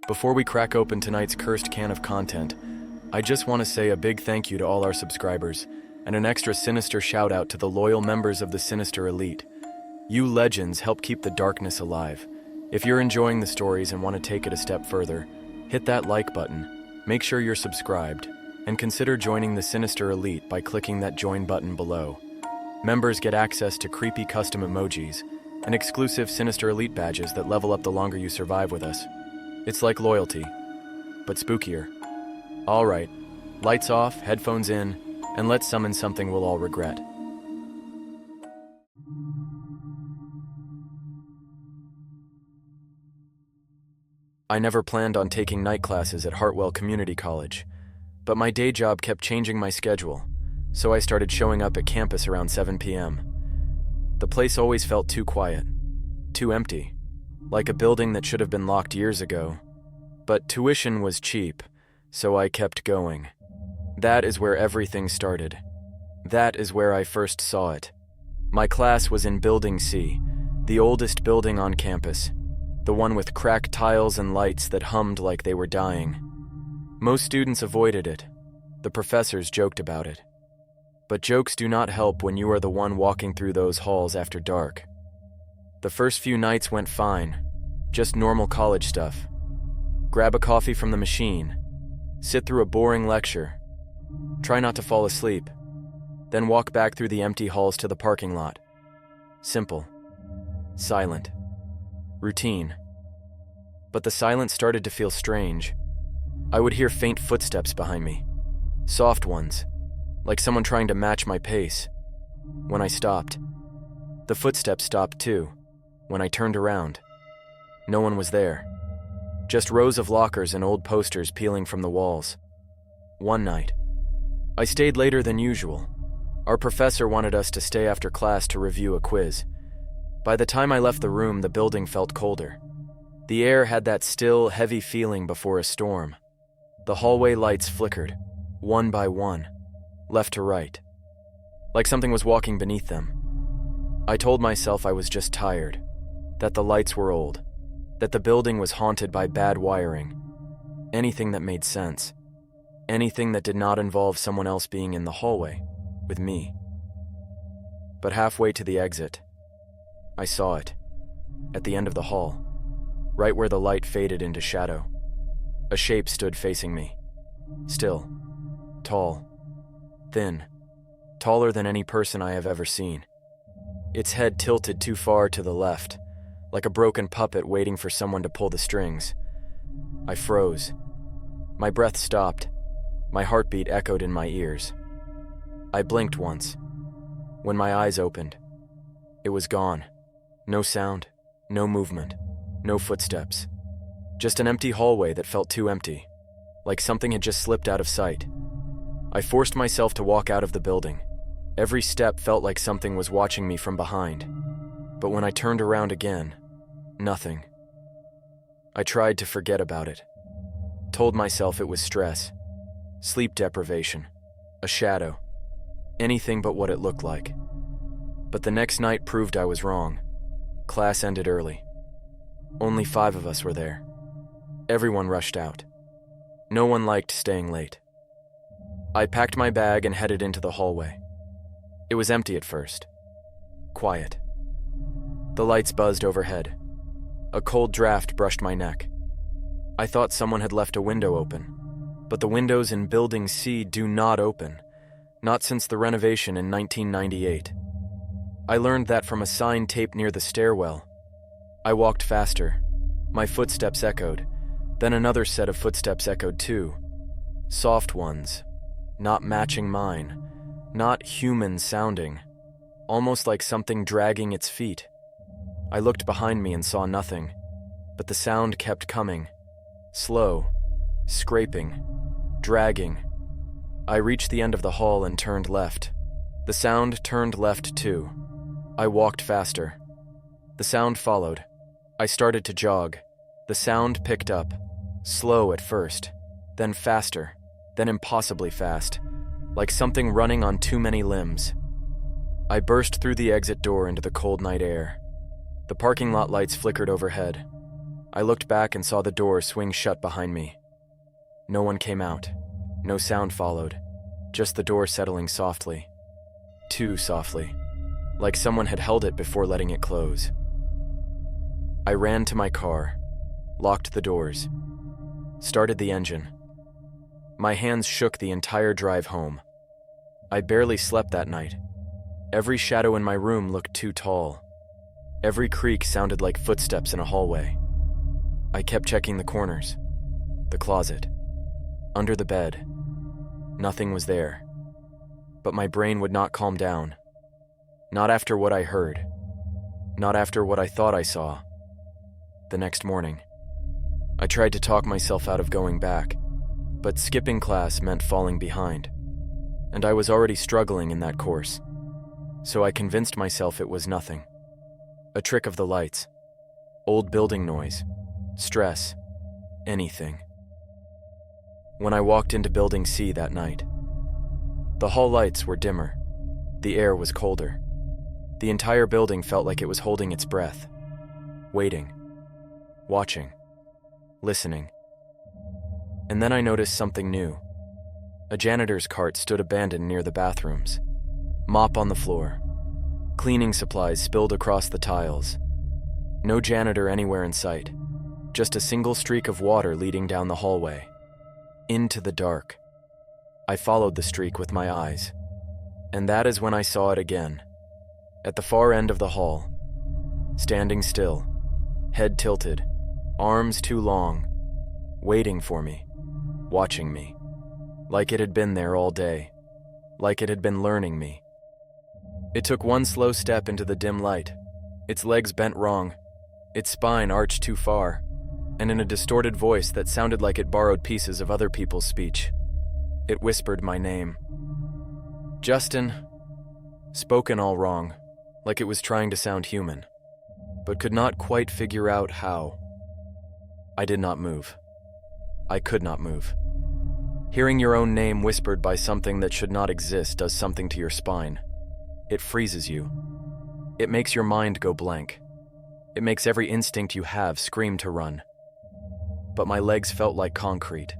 Before we crack open tonight's cursed can of content, I just want to say a big thank you to all our subscribers, and an extra sinister shout out to the loyal members of the Sinister Elite. You legends help keep the darkness alive. If you're enjoying the stories and want to take it a step further, hit that like button, make sure you're subscribed, and consider joining the Sinister Elite by clicking that join button below. Members get access to creepy custom emojis and exclusive Sinister Elite badges that level up the longer you survive with us. It's like loyalty, but spookier. All right, lights off, headphones in, and let's summon something we'll all regret. I never planned on taking night classes at Hartwell Community College, but my day job kept changing my schedule, so I started showing up at campus around 7 p.m. The place always felt too quiet, too empty, like a building that should have been locked years ago. But tuition was cheap, so I kept going. That is where everything started. That is where I first saw it. My class was in Building C, the oldest building on campus, the one with cracked tiles and lights that hummed like they were dying. Most students avoided it. The professors joked about it. But jokes do not help when you are the one walking through those halls after dark. The first few nights went fine, just normal college stuff. Grab a coffee from the machine, sit through a boring lecture, try not to fall asleep, then walk back through the empty halls to the parking lot. Simple. Silent. Routine. But the silence started to feel strange. I would hear faint footsteps behind me. Soft ones, like someone trying to match my pace. When I stopped, the footsteps stopped too. When I turned around, no one was there. Just rows of lockers and old posters peeling from the walls. One night, I stayed later than usual. Our professor wanted us to stay after class to review a quiz. By the time I left the room, the building felt colder. The air had that still, heavy feeling before a storm. The hallway lights flickered, one by one, left to right, like something was walking beneath them. I told myself I was just tired, that the lights were old, that the building was haunted by bad wiring. Anything that made sense. Anything that did not involve someone else being in the hallway with me. But halfway to the exit, I saw it, at the end of the hall, right where the light faded into shadow. A shape stood facing me, still, tall, thin, taller than any person I have ever seen. Its head tilted too far to the left, like a broken puppet waiting for someone to pull the strings. I froze. My breath stopped. My heartbeat echoed in my ears. I blinked once. When my eyes opened, it was gone. No sound, no movement, no footsteps. Just an empty hallway that felt too empty, like something had just slipped out of sight. I forced myself to walk out of the building. Every step felt like something was watching me from behind. But when I turned around again, nothing. I tried to forget about it. Told myself it was stress, sleep deprivation, a shadow, anything but what it looked like. But the next night proved I was wrong. Class ended early. Only 5 of us were there. Everyone rushed out. No one liked staying late. I packed my bag and headed into the hallway. It was empty at first. Quiet. The lights buzzed overhead. A cold draft brushed my neck. I thought someone had left a window open, but the windows in Building C do not open, not since the renovation in 1998. I learned that from a sign taped near the stairwell. I walked faster. My footsteps echoed. Then another set of footsteps echoed too. Soft ones, not matching mine, not human sounding, almost like something dragging its feet. I looked behind me and saw nothing, but the sound kept coming. Slow, scraping, dragging. I reached the end of the hall and turned left. The sound turned left too. I walked faster. The sound followed. I started to jog. The sound picked up. Slow at first, then faster, then impossibly fast, like something running on too many limbs. I burst through the exit door into the cold night air. The parking lot lights flickered overhead. I looked back and saw the door swing shut behind me. No one came out. No sound followed. Just the door settling softly. Too softly. Like someone had held it before letting it close. I ran to my car, locked the doors, started the engine. My hands shook the entire drive home. I barely slept that night. Every shadow in my room looked too tall. Every creak sounded like footsteps in a hallway. I kept checking the corners, the closet, under the bed. Nothing was there. But my brain would not calm down. Not after what I heard. Not after what I thought I saw. The next morning, I tried to talk myself out of going back, but skipping class meant falling behind, and I was already struggling in that course. So I convinced myself it was nothing. A trick of the lights, old building noise, stress, anything. When I walked into Building C that night, the hall lights were dimmer. The air was colder. The entire building felt like it was holding its breath, waiting, watching, listening. And then I noticed something new. A janitor's cart stood abandoned near the bathrooms. Mop on the floor. Cleaning supplies spilled across the tiles. No janitor anywhere in sight. Just a single streak of water leading down the hallway. Into the dark. I followed the streak with my eyes. And that is when I saw it again. At the far end of the hall. Standing still. Head tilted. Arms too long. Waiting for me. Watching me. Like it had been there all day. Like it had been learning me. It took one slow step into the dim light. Its legs bent wrong. Its spine arched too far. And in a distorted voice that sounded like it borrowed pieces of other people's speech, it whispered my name. Justin. Spoken all wrong, like it was trying to sound human, but could not quite figure out how. I did not move. I could not move. Hearing your own name whispered by something that should not exist does something to your spine. It freezes you. It makes your mind go blank. It makes every instinct you have scream to run. But my legs felt like concrete.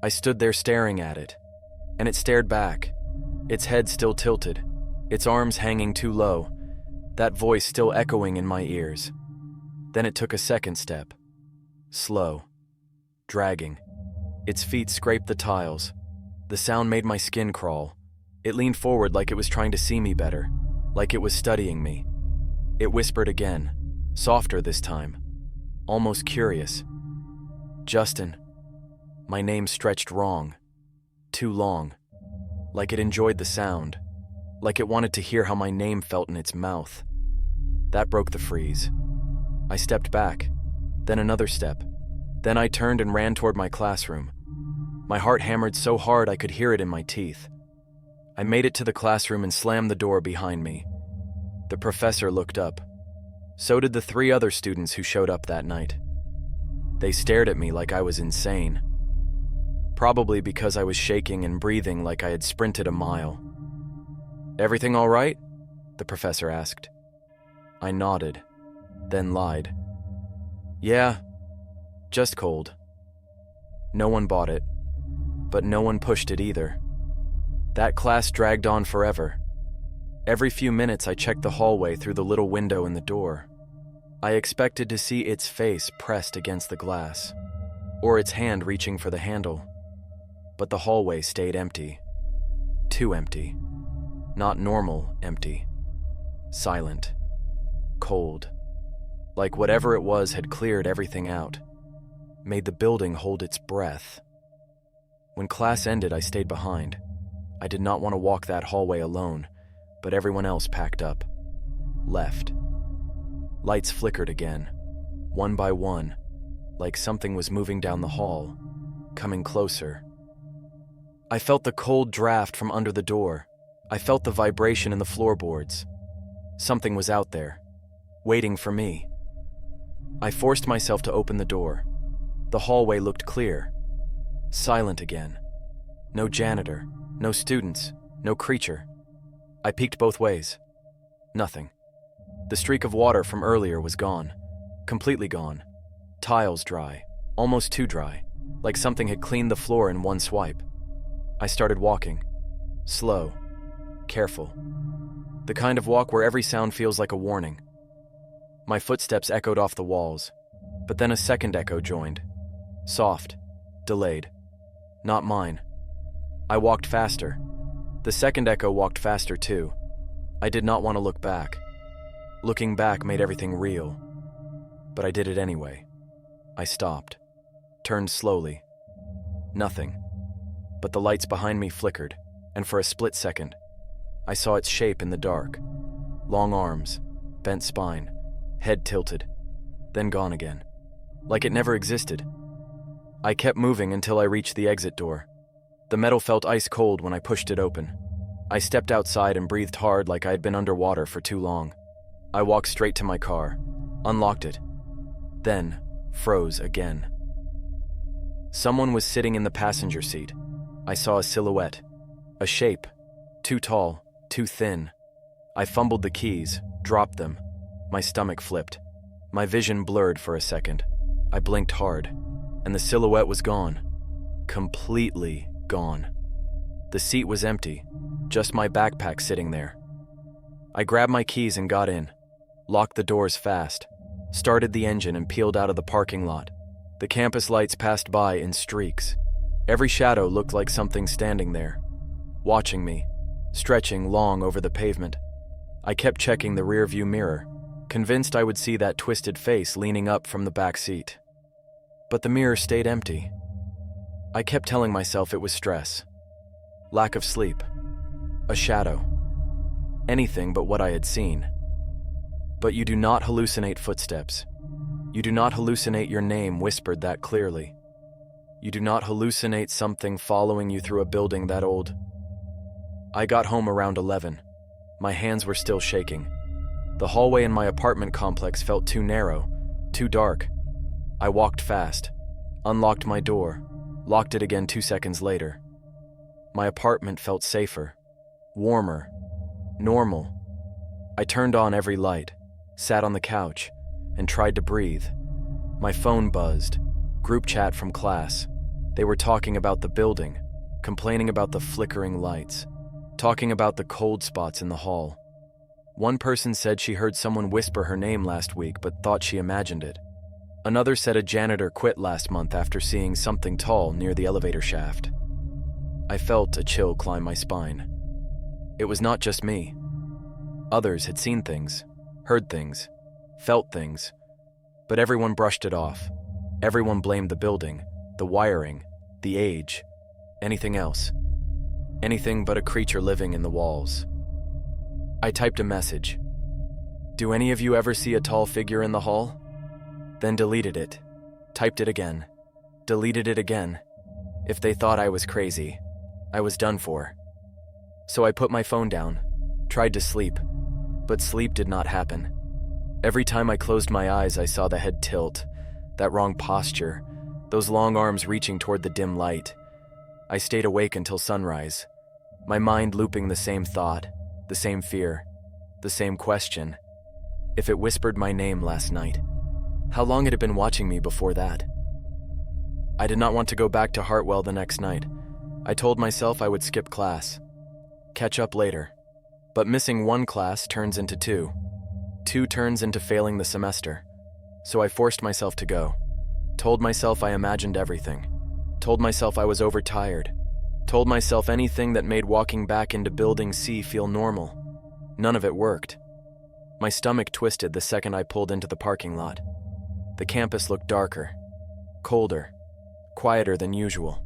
I stood there staring at it, and it stared back, its head still tilted, its arms hanging too low, that voice still echoing in my ears. Then it took a second step. Slow. Dragging. Its feet scraped the tiles. The sound made my skin crawl. It leaned forward like it was trying to see me better, like it was studying me. It whispered again, softer this time, almost curious. Justin. My name stretched wrong. Too long. Like it enjoyed the sound. Like it wanted to hear how my name felt in its mouth. That broke the freeze. I stepped back, then another step. Then I turned and ran toward my classroom. My heart hammered so hard I could hear it in my teeth. I made it to the classroom and slammed the door behind me. The professor looked up. So did the 3 other students who showed up that night. They stared at me like I was insane. Probably because I was shaking and breathing like I had sprinted a mile. "Everything all right?" the professor asked. I nodded, then lied. "Yeah, just cold." No one bought it, but no one pushed it either. That class dragged on forever. Every few minutes I checked the hallway through the little window in the door. I expected to see its face pressed against the glass, or its hand reaching for the handle. But the hallway stayed empty. Too empty. Not normal empty. Silent. Cold. Like whatever it was had cleared everything out. Made the building hold its breath. When class ended, I stayed behind. I did not want to walk that hallway alone, but everyone else packed up. Left. Lights flickered again, one by one, like something was moving down the hall, coming closer. I felt the cold draft from under the door. I felt the vibration in the floorboards. Something was out there, waiting for me. I forced myself to open the door. The hallway looked clear. Silent again. No janitor, no students, no creature. I peeked both ways. Nothing. The streak of water from earlier was gone. Completely gone. Tiles dry, almost too dry, like something had cleaned the floor in one swipe. I started walking. Slow, careful. The kind of walk where every sound feels like a warning. My footsteps echoed off the walls, but then a second echo joined. Soft, delayed. Not mine. I walked faster. The second echo walked faster too. I did not want to look back. Looking back made everything real. But I did it anyway. I stopped. Turned slowly. Nothing. But the lights behind me flickered, and for a split second, I saw its shape in the dark. Long arms, bent spine, head tilted, then gone again. Like it never existed. I kept moving until I reached the exit door. The metal felt ice cold when I pushed it open. I stepped outside and breathed hard like I had been underwater for too long. I walked straight to my car, unlocked it, then froze again. Someone was sitting in the passenger seat. I saw a silhouette, a shape, too tall, too thin. I fumbled the keys, dropped them. My stomach flipped. My vision blurred for a second. I blinked hard, and the silhouette was gone. Completely gone. The seat was empty, just my backpack sitting there. I grabbed my keys and got in, locked the doors fast, started the engine and peeled out of the parking lot. The campus lights passed by in streaks. Every shadow looked like something standing there, watching me, stretching long over the pavement. I kept checking the rearview mirror, convinced I would see that twisted face leaning up from the back seat. But the mirror stayed empty. I kept telling myself it was stress, lack of sleep, a shadow, anything but what I had seen. But you do not hallucinate footsteps. You do not hallucinate your name whispered that clearly. You do not hallucinate something following you through a building that old. I got home around 11. My hands were still shaking. The hallway in my apartment complex felt too narrow, too dark. I walked fast, unlocked my door, locked it again 2 seconds later. My apartment felt safer, warmer, normal. I turned on every light, sat on the couch, and tried to breathe. My phone buzzed. Group chat from class. They were talking about the building, complaining about the flickering lights, talking about the cold spots in the hall. One person said she heard someone whisper her name last week but thought she imagined it. Another said a janitor quit last month after seeing something tall near the elevator shaft. I felt a chill climb my spine. It was not just me. Others had seen things, heard things, felt things, but everyone brushed it off. Everyone blamed the building, the wiring, the age, anything else. Anything but a creature living in the walls. I typed a message. Do any of you ever see a tall figure in the hall? Then deleted it. Typed it again. Deleted it again. If they thought I was crazy, I was done for. So I put my phone down, tried to sleep, but sleep did not happen. Every time I closed my eyes, I saw the head tilt, that wrong posture, those long arms reaching toward the dim light. I stayed awake until sunrise, my mind looping the same thought, the same fear, the same question. If it whispered my name last night, how long had it been watching me before that? I did not want to go back to Hartwell the next night. I told myself I would skip class, catch up later. But missing one class turns into two. Two turns into failing the semester. So I forced myself to go. Told myself I imagined everything. Told myself I was overtired. Told myself anything that made walking back into Building C feel normal. None of it worked. My stomach twisted the second I pulled into the parking lot. The campus looked darker, colder, quieter than usual,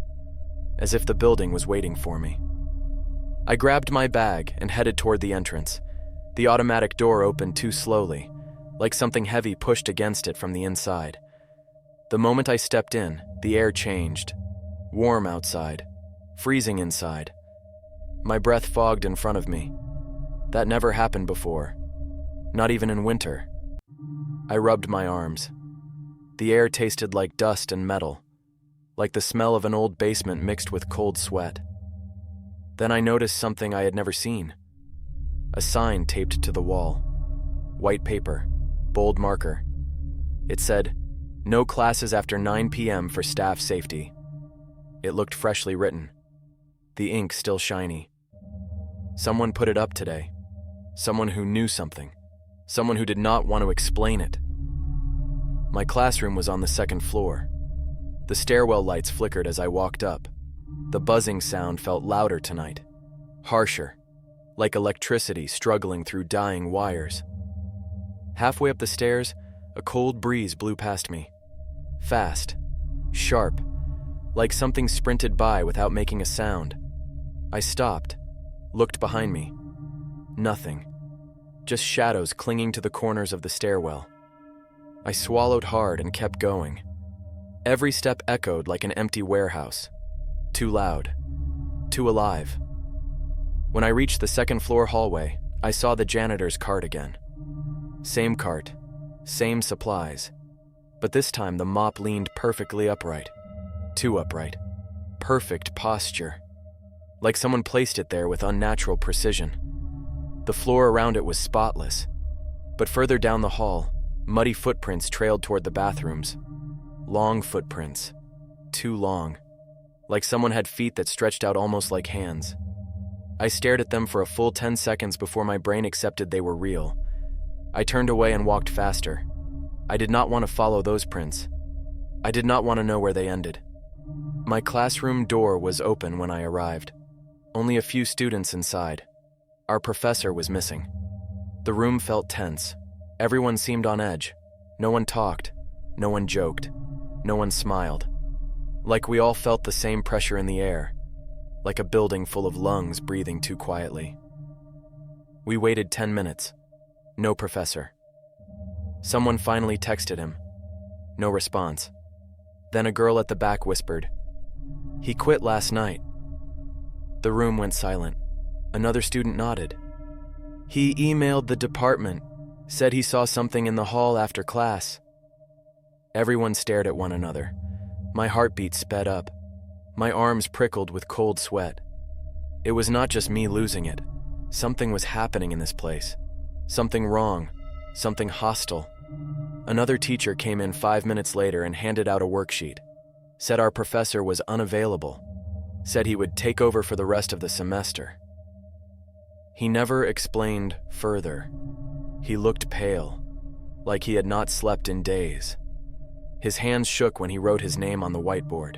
as if the building was waiting for me. I grabbed my bag and headed toward the entrance. The automatic door opened too slowly, like something heavy pushed against it from the inside. The moment I stepped in, the air changed. Warm outside, freezing inside. My breath fogged in front of me. That never happened before, not even in winter. I rubbed my arms. The air tasted like dust and metal, like the smell of an old basement mixed with cold sweat. Then I noticed something I had never seen. A sign taped to the wall. White paper, bold marker. It said, No classes after 9 p.m. for staff safety. It looked freshly written. The ink still shiny. Someone put it up today. Someone who knew something. Someone who did not want to explain it. My classroom was on the second floor. The stairwell lights flickered as I walked up. The buzzing sound felt louder tonight. Harsher. Like electricity struggling through dying wires. Halfway up the stairs, a cold breeze blew past me. Fast. Sharp. Like something sprinted by without making a sound. I stopped. Looked behind me. Nothing. Just shadows clinging to the corners of the stairwell. I swallowed hard and kept going. Every step echoed like an empty warehouse. Too loud. Too alive. When I reached the second floor hallway, I saw the janitor's cart again. Same cart. Same supplies. But this time the mop leaned perfectly upright. Too upright. Perfect posture. Like someone placed it there with unnatural precision. The floor around it was spotless. But further down the hall, muddy footprints trailed toward the bathrooms. Long footprints. Too long. Like someone had feet that stretched out almost like hands. I stared at them for a full 10 seconds before my brain accepted they were real. I turned away and walked faster. I did not want to follow those prints. I did not want to know where they ended. My classroom door was open when I arrived. Only a few students inside. Our professor was missing. The room felt tense. Everyone seemed on edge. No one talked. No one joked. No one smiled. Like we all felt the same pressure in the air. Like a building full of lungs breathing too quietly. We waited 10 minutes. No professor. Someone finally texted him. No response. Then a girl at the back whispered, "He quit last night." The room went silent. Another student nodded. "He emailed the department, said he saw something in the hall after class." Everyone stared at one another. My heartbeat sped up. My arms prickled with cold sweat. It was not just me losing it. Something was happening in this place. Something wrong. Something hostile. Another teacher came in 5 minutes later and handed out a worksheet. Said our professor was unavailable. Said he would take over for the rest of the semester. He never explained further. He looked pale, like he had not slept in days. His hands shook when he wrote his name on the whiteboard.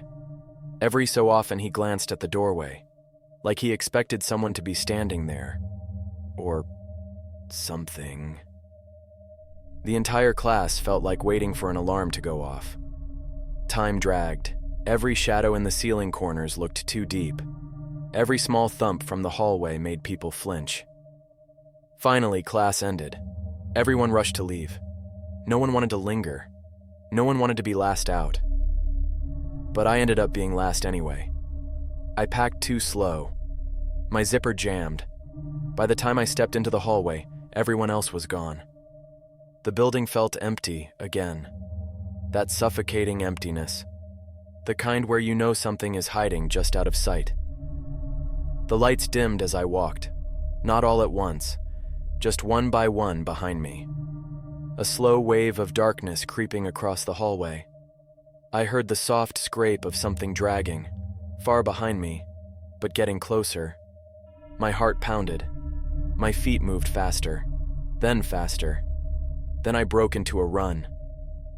Every so often he glanced at the doorway, like he expected someone to be standing there. Or something. The entire class felt like waiting for an alarm to go off. Time dragged. Every shadow in the ceiling corners looked too deep. Every small thump from the hallway made people flinch. Finally, class ended. Everyone rushed to leave. No one wanted to linger. No one wanted to be last out. But I ended up being last anyway. I packed too slow. My zipper jammed. By the time I stepped into the hallway, everyone else was gone. The building felt empty again. That suffocating emptiness. The kind where you know something is hiding just out of sight. The lights dimmed as I walked. Not all at once, just one by one behind me. A slow wave of darkness creeping across the hallway. I heard the soft scrape of something dragging, far behind me, but getting closer. My heart pounded. My feet moved faster, then faster. Then I broke into a run,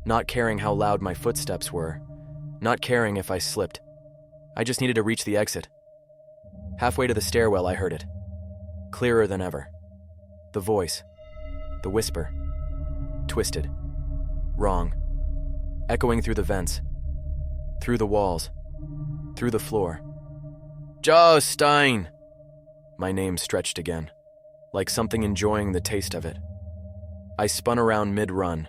not caring how loud my footsteps were, not caring if I slipped. I just needed to reach the exit. Halfway to the stairwell, I heard it. Clearer than ever. The voice. The whisper. Twisted. Wrong. Echoing through the vents. Through the walls. Through the floor. "Joe Stein!" My name stretched again, like something enjoying the taste of it. I spun around mid-run,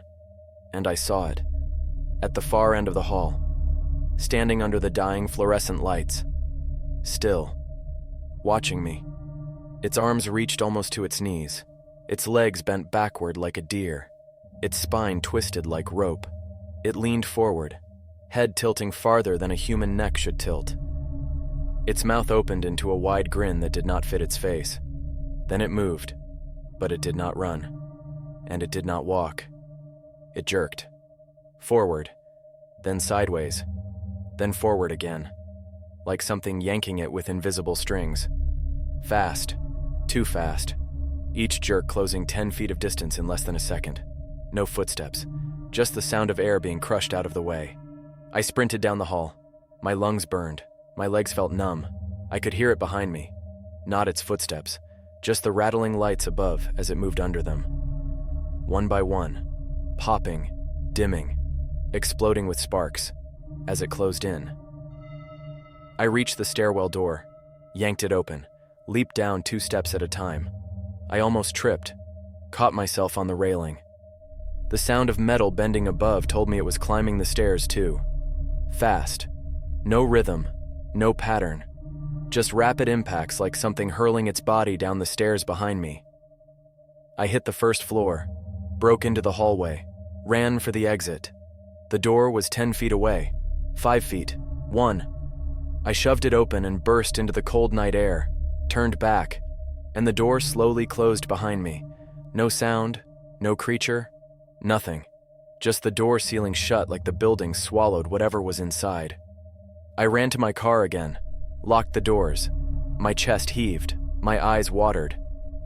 and I saw it. At the far end of the hall. Standing under the dying fluorescent lights. Still. Watching me. Its arms reached almost to its knees. Its legs bent backward like a deer. Its spine twisted like rope. It leaned forward, head tilting farther than a human neck should tilt. Its mouth opened into a wide grin that did not fit its face. Then it moved, but it did not run. And it did not walk. It jerked. Forward, then sideways, then forward again, like something yanking it with invisible strings. Fast, too fast, each jerk closing 10 feet of distance in less than a second. No footsteps, just the sound of air being crushed out of the way. I sprinted down the hall. My lungs burned, my legs felt numb. I could hear it behind me, not its footsteps, just the rattling lights above as it moved under them. One by one, popping, dimming, exploding with sparks, as it closed in. I reached the stairwell door, yanked it open, leaped down 2 steps at a time. I almost tripped, caught myself on the railing. The sound of metal bending above told me it was climbing the stairs too. Fast, no rhythm, no pattern, just rapid impacts like something hurling its body down the stairs behind me. I hit the first floor, broke into the hallway, ran for the exit. The door was 10 feet away, 5 feet, 1. I shoved it open and burst into the cold night air, turned back, and the door slowly closed behind me. No sound, no creature, nothing. Just the door sealing shut like the building swallowed whatever was inside. I ran to my car again, locked the doors. My chest heaved, my eyes watered.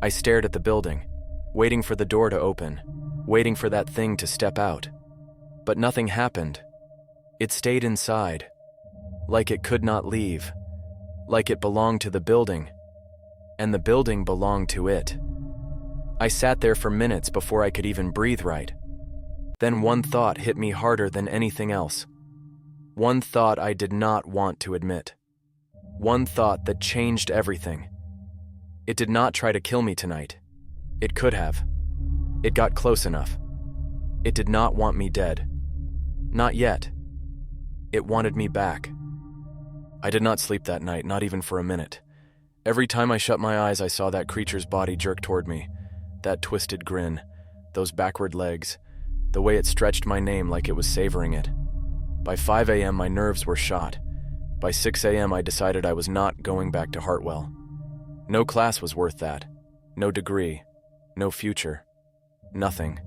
I stared at the building, waiting for the door to open, waiting for that thing to step out. But nothing happened. It stayed inside, like it could not leave, like it belonged to the building, and the building belonged to it. I sat there for minutes before I could even breathe right. Then one thought hit me harder than anything else. One thought I did not want to admit. One thought that changed everything. It did not try to kill me tonight. It could have. It got close enough. It did not want me dead. Not yet. It wanted me back. I did not sleep that night, not even for a minute. Every time I shut my eyes, I saw that creature's body jerk toward me. That twisted grin, those backward legs, the way it stretched my name like it was savoring it. By 5 a.m., my nerves were shot. By 6 a.m., I decided I was not going back to Hartwell. No class was worth that. No degree. No future. Nothing.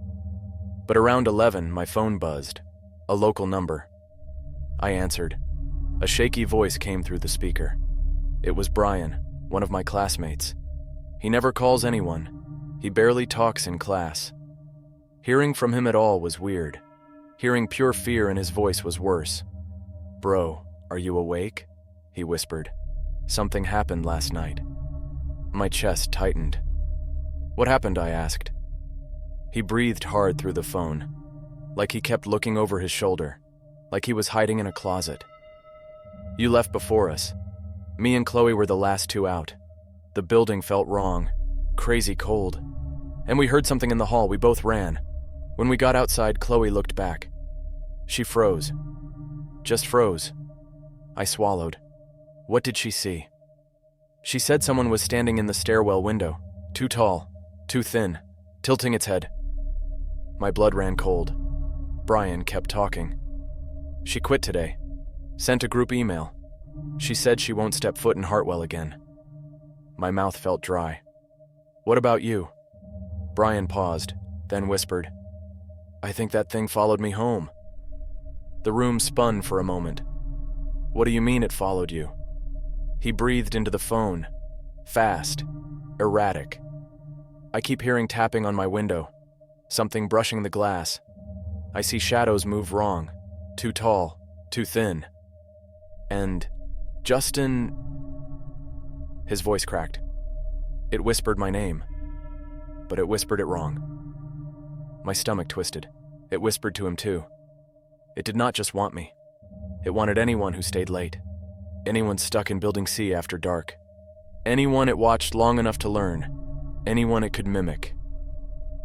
But around 11, my phone buzzed. A local number. I answered. A shaky voice came through the speaker. It was Brian, one of my classmates. He never calls anyone. He barely talks in class. Hearing from him at all was weird. Hearing pure fear in his voice was worse. "Bro, are you awake?" he whispered. "Something happened last night." My chest tightened. "What happened?" I asked. He breathed hard through the phone, like he kept looking over his shoulder, like he was hiding in a closet. "You left before us. Me and Chloe were the last 2 out. The building felt wrong, crazy cold. And we heard something in the hall. We both ran. When we got outside, Chloe looked back. She froze. Just froze." I swallowed. "What did she see?" "She said someone was standing in the stairwell window. Too tall, too thin, tilting its head." My blood ran cold. Brian kept talking. "She quit today. Sent a group email. She said she won't step foot in Hartwell again." My mouth felt dry. "What about you?" Brian paused, then whispered, "I think that thing followed me home." The room spun for a moment. "What do you mean it followed you?" He breathed into the phone, fast, erratic. "I keep hearing tapping on my window, something brushing the glass. I see shadows move wrong, too tall, too thin. And Justin..." His voice cracked. It whispered my name, but it whispered it wrong. My stomach twisted. It whispered to him too. It did not just want me. It wanted anyone who stayed late. Anyone stuck in Building C after dark. Anyone it watched long enough to learn. Anyone it could mimic.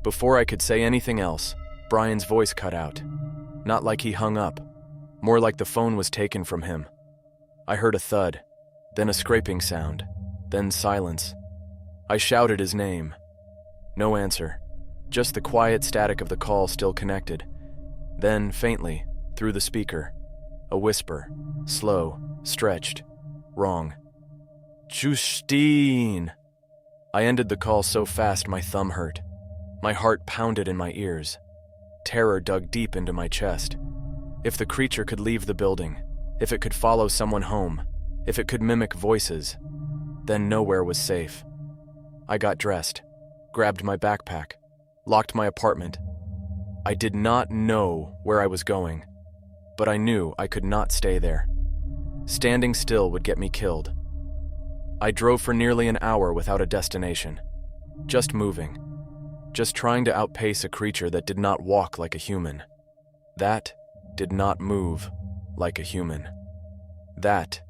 Before I could say anything else, Brian's voice cut out. Not like he hung up. More like the phone was taken from him. I heard a thud, then a scraping sound, then silence. I shouted his name. No answer. Just the quiet static of the call still connected. Then, faintly, through the speaker, a whisper, slow, stretched, wrong. "Justine!" I ended the call so fast my thumb hurt. My heart pounded in my ears. Terror dug deep into my chest. If the creature could leave the building, if it could follow someone home, if it could mimic voices, then nowhere was safe. I got dressed, grabbed my backpack, locked my apartment. I did not know where I was going, but I knew I could not stay there. Standing still would get me killed. I drove for nearly an hour without a destination, just moving, just trying to outpace a creature that did not walk like a human. That did not move like a human. That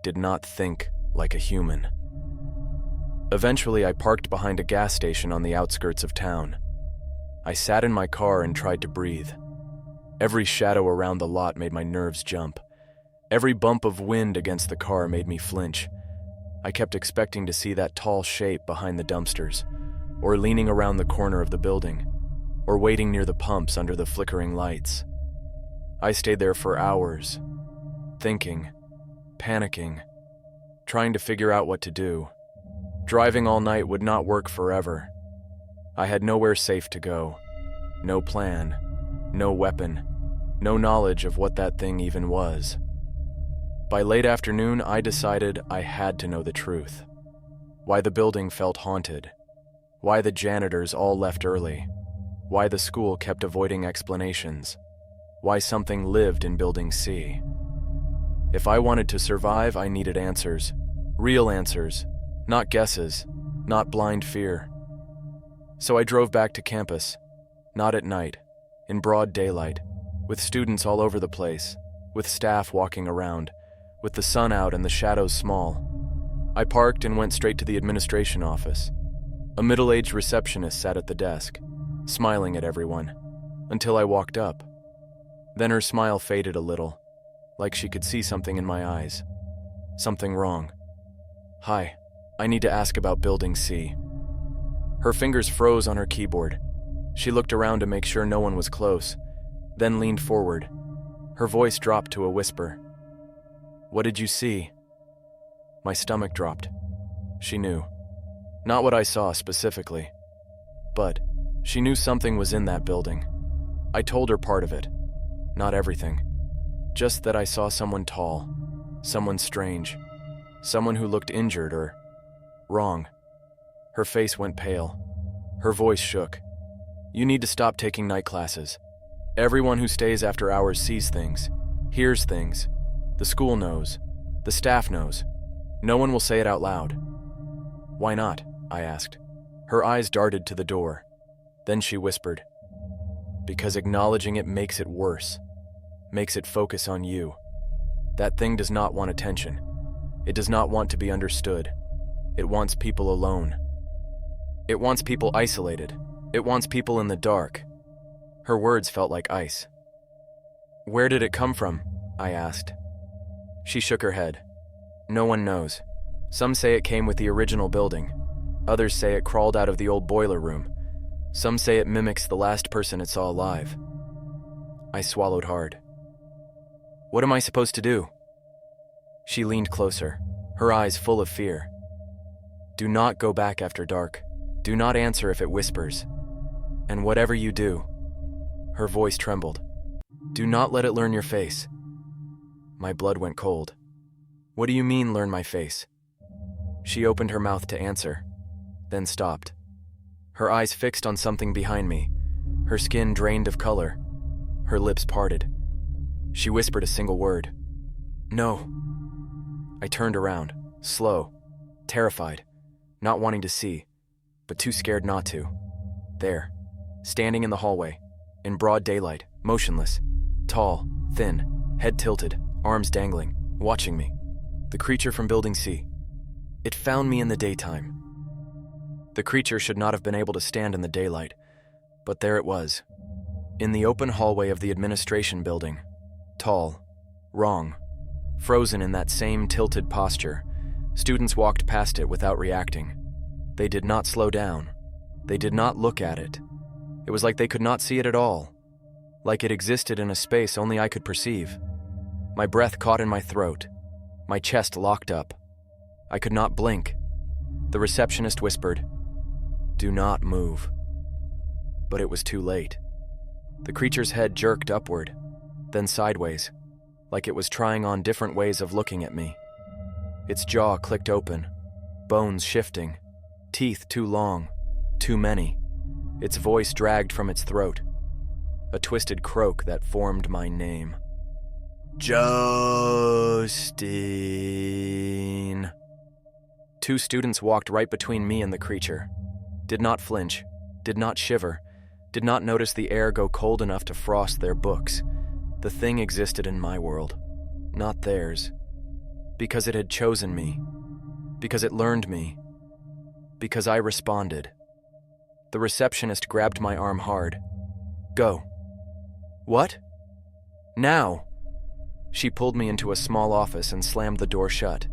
did not think like a human. Eventually, I parked behind a gas station on the outskirts of town. I sat in my car and tried to breathe. Every shadow around the lot made my nerves jump. Every bump of wind against the car made me flinch. I kept expecting to see that tall shape behind the dumpsters, or leaning around the corner of the building, or waiting near the pumps under the flickering lights. I stayed there for hours, thinking, panicking, trying to figure out what to do. Driving all night would not work forever. I had nowhere safe to go, no plan, no weapon, no knowledge of what that thing even was. By late afternoon, I decided I had to know the truth. Why the building felt haunted. Why the janitors all left early. Why the school kept avoiding explanations. Why something lived in Building C. If I wanted to survive, I needed answers. Real answers. Not guesses. Not blind fear. So I drove back to campus. Not at night. In broad daylight. With students all over the place. With staff walking around. With the sun out and the shadows small. I parked and went straight to the administration office. A middle-aged receptionist sat at the desk, smiling at everyone, until I walked up. Then her smile faded a little, like she could see something in my eyes. Something wrong. "Hi, I need to ask about Building C." Her fingers froze on her keyboard. She looked around to make sure no one was close, then leaned forward. Her voice dropped to a whisper. "What did you see?" My stomach dropped. She knew. Not what I saw specifically, but she knew something was in that building. I told her part of it, not everything. Just that I saw someone tall, someone strange, someone who looked injured or wrong. Her face went pale. Her voice shook. "You need to stop taking night classes. Everyone who stays after hours sees things, hears things. The school knows. The staff knows. No one will say it out loud." "Why not?" I asked. Her eyes darted to the door. Then she whispered, "Because acknowledging it makes it worse. Makes it focus on you. That thing does not want attention. It does not want to be understood. It wants people alone. It wants people isolated. It wants people in the dark." Her words felt like ice. "Where did it come from?" I asked. She shook her head. "No one knows. Some say it came with the original building. Others say it crawled out of the old boiler room. Some say it mimics the last person it saw alive." I swallowed hard. "What am I supposed to do?" She leaned closer, her eyes full of fear. "Do not go back after dark. Do not answer if it whispers. And whatever you do," her voice trembled, "do not let it learn your face." My blood went cold. "What do you mean, learn my face?" She opened her mouth to answer, then stopped. Her eyes fixed on something behind me, her skin drained of color, her lips parted. She whispered a single word. "No." I turned around, slow, terrified, not wanting to see, but too scared not to. There, standing in the hallway, in broad daylight, motionless, tall, thin, head tilted, arms dangling, watching me. The creature from Building C. It found me in the daytime. The creature should not have been able to stand in the daylight, but there it was, in the open hallway of the administration building, tall, wrong, frozen in that same tilted posture. Students walked past it without reacting. They did not slow down. They did not look at it. It was like they could not see it at all, like it existed in a space only I could perceive. My breath caught in my throat, my chest locked up. I could not blink. The receptionist whispered, "Do not move." But it was too late. The creature's head jerked upward. then sideways, like it was trying on different ways of looking at me. Its jaw clicked open, bones shifting, teeth too long, too many. Its voice dragged from its throat, a twisted croak that formed my name. Justine. Two students walked right between me and the creature, did not flinch, did not shiver, did not notice the air go cold enough to frost their books. The thing existed in my world, not theirs, because it had chosen me, because it learned me, because I responded. The receptionist grabbed my arm hard. Go. What? Now. She pulled me into a small office and slammed the door shut.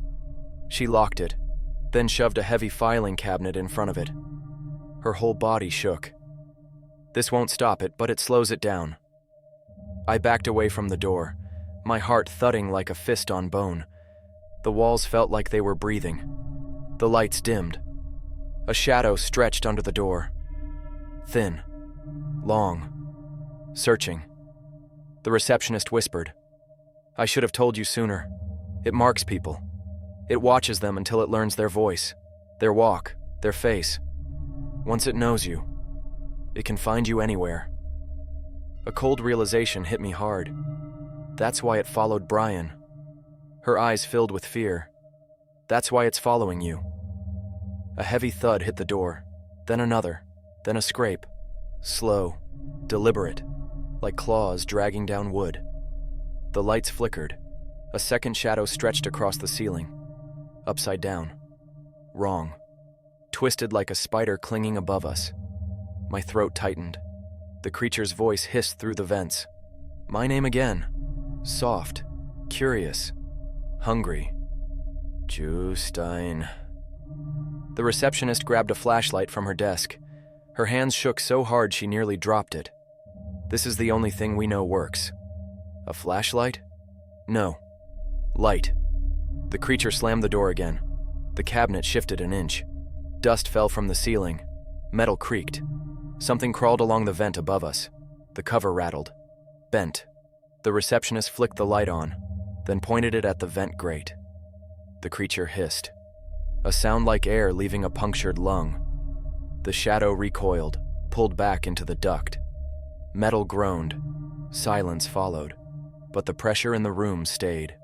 She locked it, then shoved a heavy filing cabinet in front of it. Her whole body shook. This won't stop it, but it slows it down. I backed away from the door, my heart thudding like a fist on bone. The walls felt like they were breathing. The lights dimmed. A shadow stretched under the door. Thin. Long. Searching. The receptionist whispered, I should have told you sooner. It marks people. It watches them until it learns their voice, their walk, their face. Once it knows you, it can find you anywhere. A cold realization hit me hard. That's why it followed Brian. Her eyes filled with fear. That's why it's following you. A heavy thud hit the door, then another, then a scrape. Slow, deliberate, like claws dragging down wood. The lights flickered. A second shadow stretched across the ceiling. Upside down. Wrong. Twisted like a spider clinging above us. My throat tightened. The creature's voice hissed through the vents. My name again. Soft. Curious. Hungry. Justine. The receptionist grabbed a flashlight from her desk. Her hands shook so hard she nearly dropped it. This is the only thing we know works. A flashlight? No. Light. The creature slammed the door again. The cabinet shifted an inch. Dust fell from the ceiling. Metal creaked. Something crawled along the vent above us. The cover rattled. Bent. The receptionist flicked the light on, then pointed it at the vent grate. The creature hissed. A sound like air leaving a punctured lung. The shadow recoiled, pulled back into the duct. Metal groaned. Silence followed. But the pressure in the room stayed.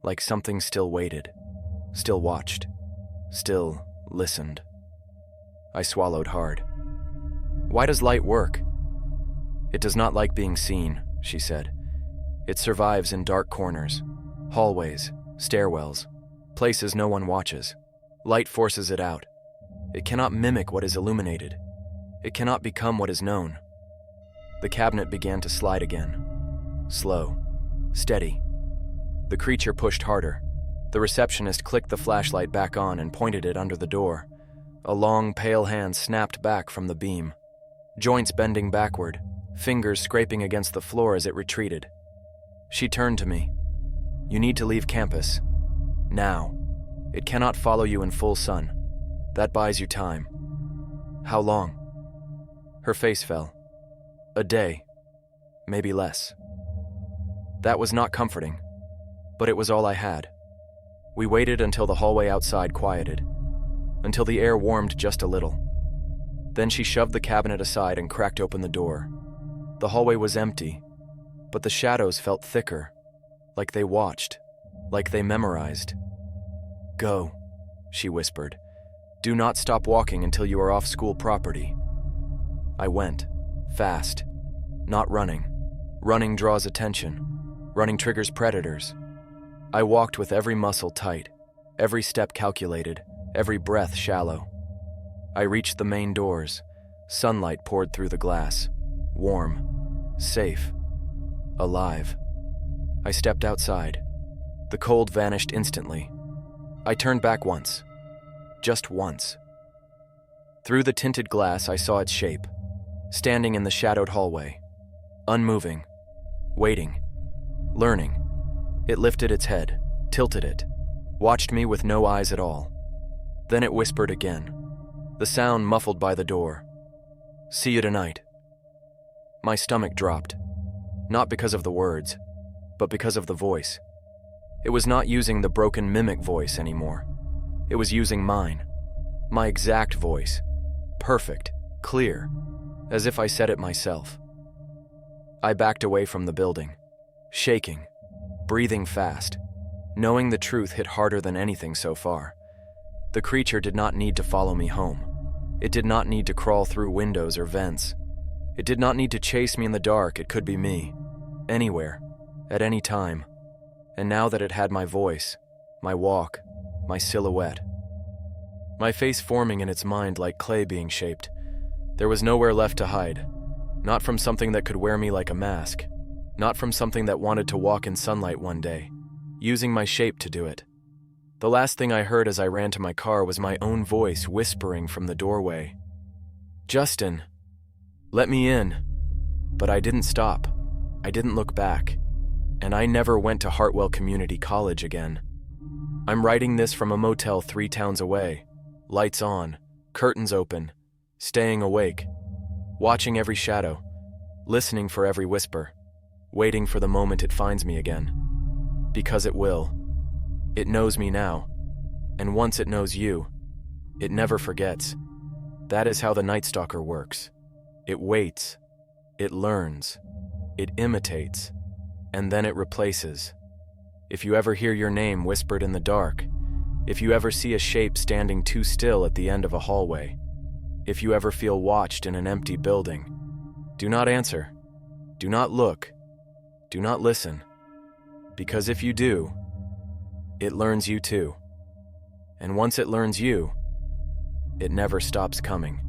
Like something still waited. Still watched. Still listened. I swallowed hard. Why does light work? It does not like being seen, she said. It survives in dark corners, hallways, stairwells, places no one watches. Light forces it out. It cannot mimic what is illuminated. It cannot become what is known. The cabinet began to slide again. Slow. Steady. The creature pushed harder. The receptionist clicked the flashlight back on and pointed it under the door. A long, pale hand snapped back from the beam. Joints bending backward, fingers scraping against the floor as it retreated. She turned to me. You need to leave campus. Now. It cannot follow you in full sun. That buys you time. How long? Her face fell. A day. Maybe less. That was not comforting, but it was all I had. We waited until the hallway outside quieted, until the air warmed just a little. Then she shoved the cabinet aside and cracked open the door. The hallway was empty, but the shadows felt thicker, like they watched, like they memorized. Go, she whispered. Do not stop walking until you are off school property. I went, fast, not running. Running draws attention. Running triggers predators. I walked with every muscle tight, every step calculated, every breath shallow. I reached the main doors. Sunlight poured through the glass. Warm. Safe. Alive. I stepped outside. The cold vanished instantly. I turned back once. Just once. Through the tinted glass, I saw its shape. Standing in the shadowed hallway. Unmoving. Waiting. Learning. It lifted its head, tilted it, watched me with no eyes at all. Then it whispered again, the sound muffled by the door. See you tonight. My stomach dropped. Not because of the words, but because of the voice. It was not using the broken mimic voice anymore. It was using mine. My exact voice. Perfect, clear, as if I said it myself. I backed away from the building, shaking, breathing fast, knowing the truth hit harder than anything so far. The creature did not need to follow me home. It did not need to crawl through windows or vents. It did not need to chase me in the dark. It could be me, anywhere, at any time. And now that it had my voice, my walk, my silhouette, my face forming in its mind like clay being shaped, there was nowhere left to hide. Not from something that could wear me like a mask. Not from something that wanted to walk in sunlight one day, using my shape to do it. The last thing I heard as I ran to my car was my own voice whispering from the doorway. "Justin, let me in." But I didn't stop. I didn't look back. And I never went to Hartwell Community College again. I'm writing this from a motel 3 towns away. Lights on, curtains open, staying awake, watching every shadow, listening for every whisper, waiting for the moment it finds me again. Because it will. It knows me now, and once it knows you, it never forgets. That is how the Night Stalker works. It waits, it learns, it imitates, and then it replaces. If you ever hear your name whispered in the dark, if you ever see a shape standing too still at the end of a hallway, if you ever feel watched in an empty building, do not answer, do not look, do not listen, because if you do, it learns you too. And once it learns you, it never stops coming.